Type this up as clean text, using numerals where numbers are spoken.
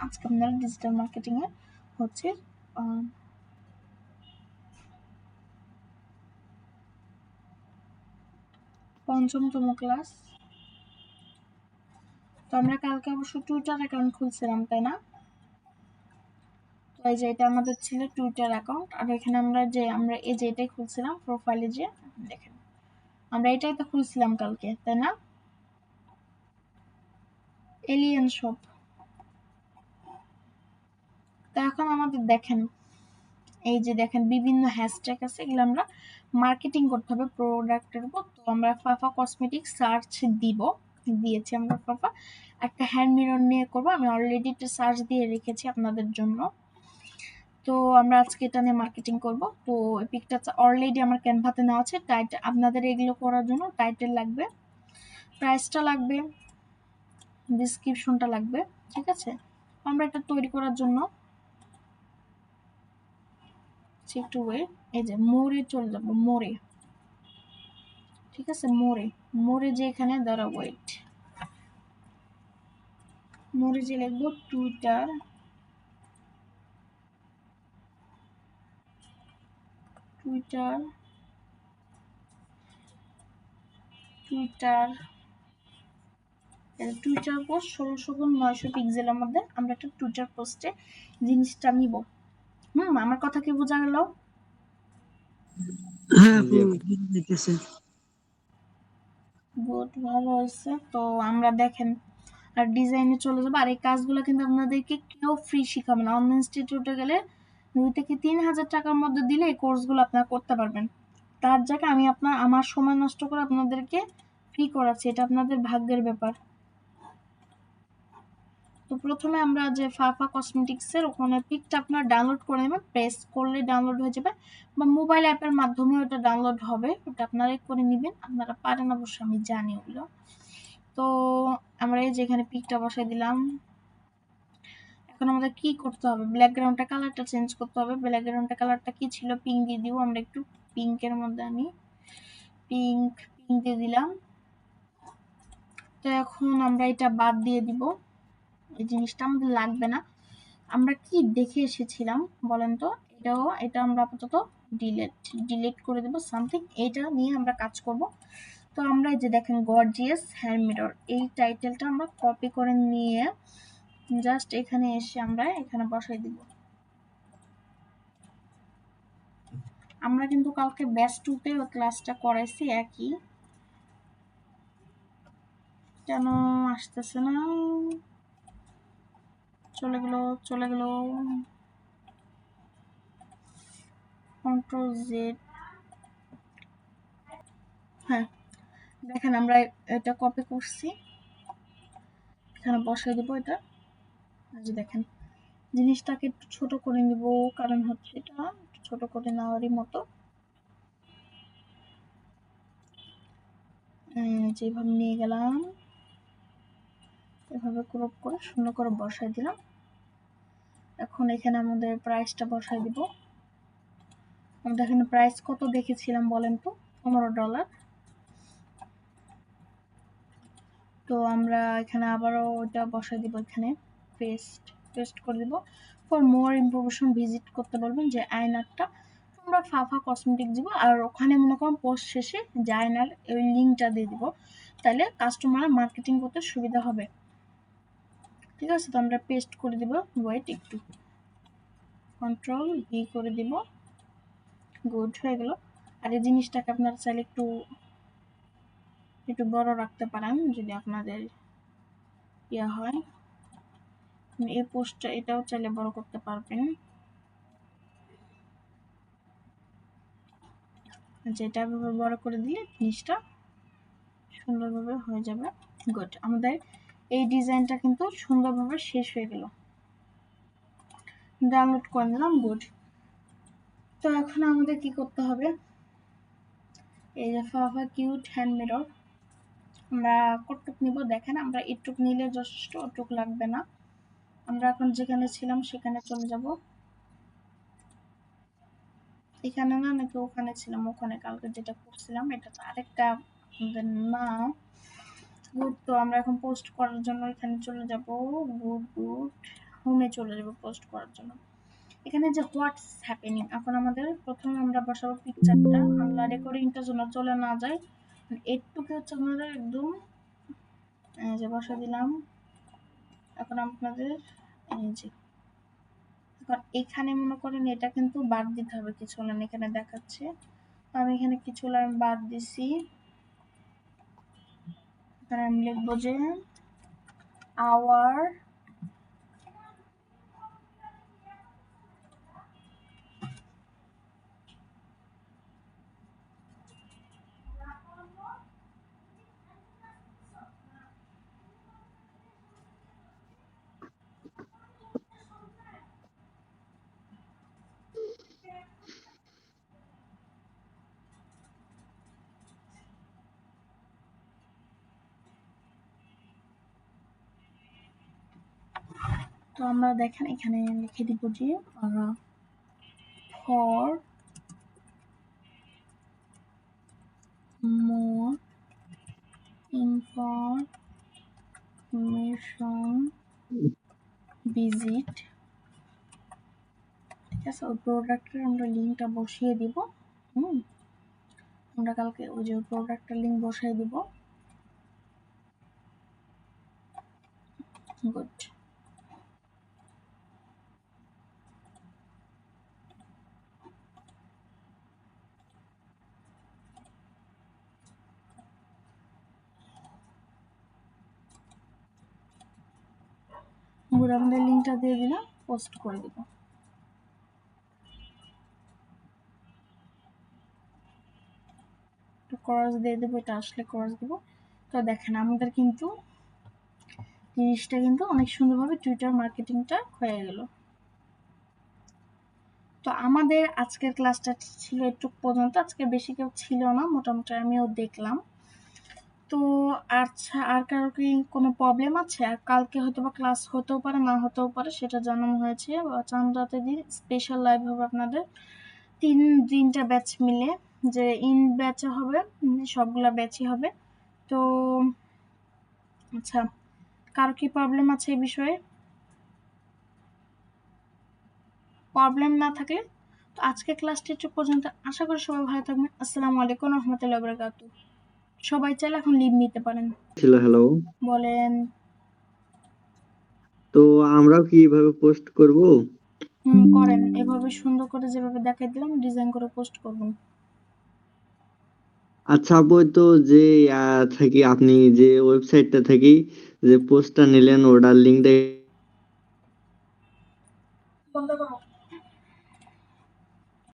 আজকে আপনারা digital marketing এ হচ্ছে পঞ্চমতম ক্লাস। তো আমরা কালকে অবশ্য টুইটার অ্যাকাউন্ট খুলছিলাম, তাই না? তো এই যে এটা আমাদের ছিল টুইটার অ্যাকাউন্ট, আর এখানে আমরা এই যে এটাই খুলছিলাম প্রোফাইলে, যে দেখেন আমরা এটাই তো খুলছিলাম কালকে, তাই না? Alien shop. তো এখন আমাদের দেখেন এই যে দেখেন বিভিন্ন হ্যাশট্যাগ আছে, এগুলো আমরা মার্কেটিং করতে হবে প্রোডাক্টের উপর। তো আমরা ফাফা কসমেটিক্স সার্চ দিয়েছি আমরা ফাফা, একটা হ্যান্ড মিরর নিয়ে করব। আমি অলরেডি একটা সার্চ দিয়ে রেখেছি আপনাদের জন্য। তো আমরা আজকে এটা নিয়ে মার্কেটিং করব। তো এই পিকটা অলরেডি আমার ক্যানভাতে নেওয়া আছে। টাইটেল আপনাদের এগুলো করার জন্য টাইটেল লাগবে, প্রাইসটা লাগবে, ডেসক্রিপশনটা লাগবে, ঠিক আছে? আমরা এটা তৈরি করার জন্য একটু ওয়েট, এই যে মোড়ে চলে যাব, মোড়ে, ঠিক আছে? মোড়ে যে এখানে দাঁড়া, ওয়েট, মোড়ে যে লিখবো Twitter, Twitter, Twitter, Twitter post 1600 পিক্সেলের মধ্যে আমরা একটা টুইটার পোস্টে জিনিসটা নিব। আমার কথা কি বোঝা গেল? গুড, ভালো হয়েছে। তো আমরা দেখেন আর ডিজাইনে চলে যাবো। আর এই কাজগুলো কিন্তু আপনাদেরকে কেউ ফ্রি শিখাবে না। অন্য ইনস্টিটিউটে গেলে 2 থেকে 3,000 টাকার মধ্যে দিলে এই কোর্সগুলো আপনারা করতে পারবেন। তার জায়গায় আমি আমার সময় নষ্ট করে আপনাদেরকে ফ্রি করাচ্ছি, এটা আপনাদের ভাগ্যের ব্যাপার। তো প্রথমে আমরা যে ফাফা কসমেটিক্সের ওখানে পিকটা আপনার ডাউনলোড করে নেবেন, প্রেস করলে ডাউনলোড হয়ে যাবে, বা মোবাইল অ্যাপের মাধ্যমে ওটা ডাউনলোড হবে, ওটা আপনারাই করে নেবেন। আপনারা পারেন অবশ্য, আমি জানি ওগুলো। তো আমরা এই যে এখানে পিকটা বসাই দিলাম। এখন আমাদের কি করতে হবে? ব্যাকগ্রাউন্ডটা কালারটা চেঞ্জ করতে হবে। ব্যাকগ্রাউন্ডটা কালারটা কি ছিল? পিঙ্ক দিয়ে দিব আমরা, একটু পিঙ্কের মধ্যে আমি পিঙ্ক দিয়ে দিলাম। তো এখন আমরা এটা বাদ দিয়ে দিব, এই জিনিসটা আমাদের লাগবে না। আমরা কি দেখে এসেছিলাম বলেন তো? এটা আমরা আপাতত ডিলিট করে দেব, সামথিং এটা নিয়ে আমরা কাজ করব। তো আমরা এই যে দেখেন গর্জিয়াস হ্যান্ড মিরর, এই টাইটেলটা আমরা কপি করে নিয়ে জাস্ট এখানে এসে আমরা এখানে বসাই দিব। আমরা কিন্তু কালকে ব্যাচ 2-তে ওই ক্লাসটা করাইছি, একই, কেন আসতেছে না? চলে গেল। Control Z. হ্যাঁ, দেখেন আমরা এটা কপি করছি, এখানে বসাই দেবো এটা। যে দেখেন জিনিসটাকে একটু ছোট করে নিব, কারণ হচ্ছে এটা ছোট করে নেওয়ারই মতো। যেভাবে নিয়ে গেলাম, এভাবে ক্রপ করে সুন্দর করে বসাই দিলাম। এখন এখানে আমাদের প্রাইসটা বসাই দিব। আমরা এখানে প্রাইস কত দেখেছিলাম বলেন তো? $15। তো আমরা এখানে আবারও ওটা বসাই দিব, এখানে পেস্ট করে দিব। ফর মোর ইনফরমেশন ভিজিট করতে বলবেন যে আয়নারটা আমরা ফাফা কসমেটিক দিব, আর ওখানে মনে করুন পোস্ট শেষে যে আয়নার ওই লিঙ্কটা দিয়ে দিব, তাহলে কাস্টমার মার্কেটিং করতে সুবিধা হবে, ঠিক আছে? তো আমরা পেস্ট করে দিব, ওয়েট একটু, কন্ট্রোল ভি করে দিব, গুড, হয়ে গেল। আর এই জিনিসটাকে আপনারা চাইলে একটু বড় রাখতে পারেন যদি আপনাদের ইয়া হয়। এই পোস্টটা এটাও চাইলে বড় করতে পারবেন, যেটা এভাবে বড় করে দিলে জিনিসটা সুন্দরভাবে হয়ে যাবে। গুড, আমাদের এই ডিজাইনটা কিন্তু সুন্দরভাবে শেষ হয়ে গেল, ডাউনলোড করে নিলাম, গুড। তো এখন আমাদের কি করতে হবে? এই যে ফাফা কিউট হ্যান্ড মিরর আমরা কতটুক নিব দেখেন, আমরা এটুক নিলে যথেষ্ট, ওটুক লাগবে না। আমরা এখন যেখানে ছিলাম সেখানে চলে যাব। এখানে না, নাকি ওখানে ছিলাম? ওখানে কালকে যেটা করছিলাম, এটা তো আরেকটা আপনাদের না। গুড, তো আমরা এখন পোস্ট করার জন্য এখানে চলে যাব। গুড, হোমে চলে যাব পোস্ট করার জন্য। এখানে যে হোয়াটস হ্যাপেনিং, এখন আমাদের প্রথমে আমরা বসাবো পিকচারটা, আমরা রেকর্ডিংটা যেন চলে না যায়, এটুকু হচ্ছে আমাদের একদম যে বসা দিলাম। এখন আপনাদের এই যে এখন এখানে মনে করেন এটা কিন্তু বাদ দিতে হবে কিছু লাইন, এখানে দেখাচ্ছে আমি এখানে কিছু লাইন বাদ দিছি। এখানে আমি লিখবো যে আওয়ার তো আমরা দেখেন এখানে লিখে দিব যে ফর মোর ইনফরমেশন ভিজিট, ঠিক আছে। ওই প্রোডাক্টের আমরা লিঙ্কটা বসিয়ে দিব। আমরা কালকে ওই যে প্রোডাক্টের লিঙ্ক বসাই দিব। গুড। গুড, আমাদের লিঙ্কটা দিয়ে দিলাম, পোস্ট করে দিব। ক্রস দিয়ে দেবো, এটা আসলে ক্রস দেবো। তো দেখেন আমাদের কিন্তু জিনিসটা কিন্তু অনেক সুন্দরভাবে টুইটার মার্কেটিংটা হয়ে গেল। তো আমাদের আজকের ক্লাসটা ছিল একটু পর্যন্ত, আজকে বেশি কেউ ছিল না, মোটামুটি আমিও দেখলাম। তো আচ্ছা, আর কারো কি কোনো প্রবলেম আছে? আর কালকে হয়তো বা ক্লাস হতেও পারে, না হতেও পারে, সেটা জানানো হয়েছে। চাঁদ রাতের দিন স্পেশাল লাইভ হবে আপনাদের তিনটা ব্যাচ মিলে, যে ইন ব্যাচে হবে, সবগুলা ব্যাচই হবে। তো আচ্ছা, কারো কি প্রবলেম আছে এই বিষয়ে? প্রবলেম না থাকলে তো আজকে ক্লাসটি একটু পর্যন্ত, আশা করি সবাই ভালো থাকবেন। আসসালামু আলাইকুম রহমতুল্লাহ বারাকাতু। সবাই চাইলে এখন লিভ নিতে পারেন। ছিল। হ্যালো, বলেন। তো আমরাও কি এভাবে পোস্ট করব? করেন, এভাবে সুন্দর করে যেভাবে দেখাই দিলাম ডিজাইন করে পোস্ট করবেন। আচ্ছা আপু, তো যে থাকি আপনি যে ওয়েবসাইটটা থেকে যে পোস্টটা নিলেন ওটার লিঙ্কটা বন্ধ করো।